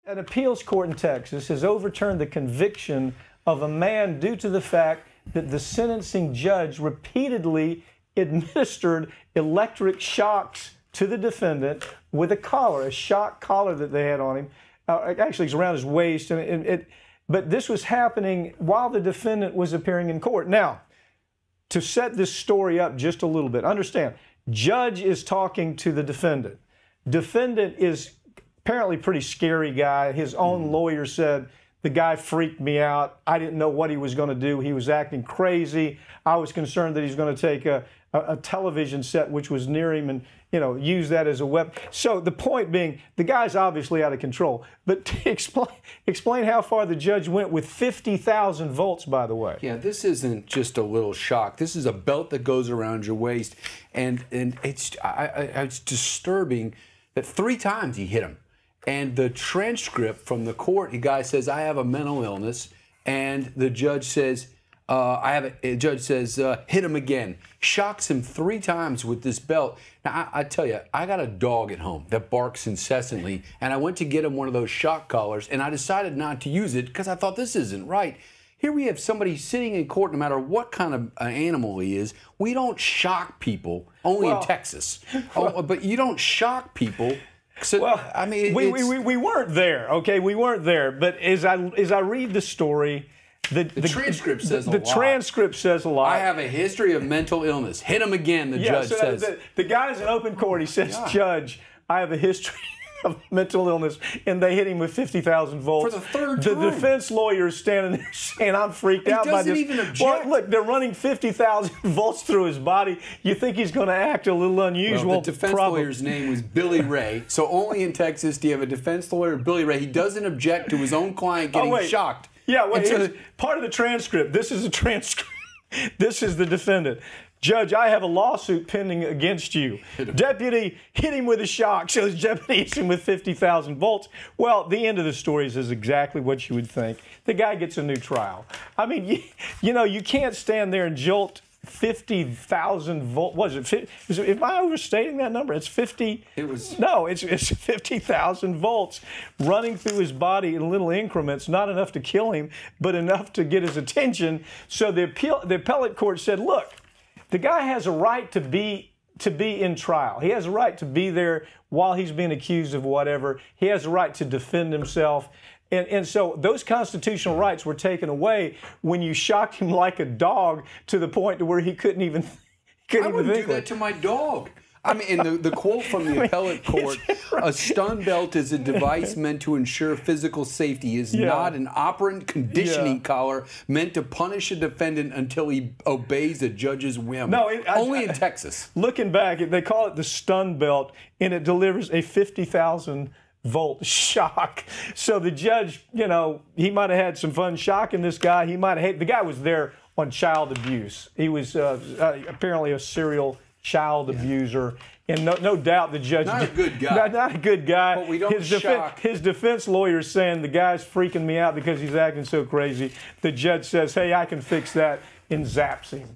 An appeals court in Texas has overturned the conviction of a man due to the fact that the sentencing judge repeatedly administered electric shocks to the defendant with a collar, a shock collar that they had on him. Actually, it's around his waist. But this was happening while the defendant was appearing in court. Now, to set this story up just a little bit, understand, judge is talking to the defendant. Defendant is apparently a pretty scary guy. His own lawyer said, the guy freaked me out. I didn't know what he was going to do. He was acting crazy. I was concerned that he's going to take a television set which was near him and, use that as a weapon. So the point being, the guy's obviously out of control. But to explain how far the judge went with 50,000 volts, by the way. Yeah, this isn't just a little shock. This is a belt that goes around your waist, and it's disturbing that 3 times he hit him. And the transcript from the court, the guy says, I have a mental illness. And the judge says, hit him again. Shocks him 3 times with this belt. Now, I tell you, I got a dog at home that barks incessantly. And I went to get him one of those shock collars. And I decided not to use it because I thought this isn't right. Here we have somebody sitting in court, no matter what kind of animal he is. We don't shock people, only in Texas. But you don't shock people. So, well, I mean, we weren't there, okay? We weren't there. But as I read the story, the transcript says a lot. The transcript says a lot. I have a history of mental illness. Hit him again, the judge says. The guy's in open court. He says, Judge, I have a history of mental illness, and they hit him with 50,000 volts. For the 3rd time. The defense lawyer is standing there saying, I'm freaked out by this. He doesn't even object. Well, look, they're running 50,000 volts through his body. You think he's going to act a little unusual? Well, the defense lawyer's name was Billy Ray. So only in Texas do you have a defense lawyer, Billy Ray. He doesn't object to his own client getting shocked. Yeah, wait, part of the transcript. This is a transcript. This is the defendant. Judge, I have a lawsuit pending against you. Deputy hit him with a shock. So the deputy hits him with 50,000 volts. Well, the end of the story is exactly what you would think. The guy gets a new trial. I mean, you can't stand there and jolt 50,000 volts. Was it? Am I overstating that number? It's 50. It was. No, it's 50,000 volts running through his body in little increments, not enough to kill him, but enough to get his attention. So the appellate court said, look, the guy has a right to be in trial. He has a right to be there while he's being accused of whatever. He has a right to defend himself. And so those constitutional rights were taken away when you shocked him like a dog to the point to where he couldn't even think. I wouldn't do that to my dog. I mean, and the quote from the appellate court, a stun belt is a device meant to ensure physical safety, is not an operant conditioning collar meant to punish a defendant until he obeys a judge's whim. No, only in Texas. Looking back, they call it the stun belt, and it delivers a 50,000 volt shock. So the judge, he might have had some fun shocking this guy. He might have the guy was there on child abuse. He was apparently a serial child abuser, and no doubt the judge. Not a good guy. Not a good guy. But we don't shock. His defense lawyer is saying the guy's freaking me out because he's acting so crazy. The judge says, hey, I can fix that, and zaps him.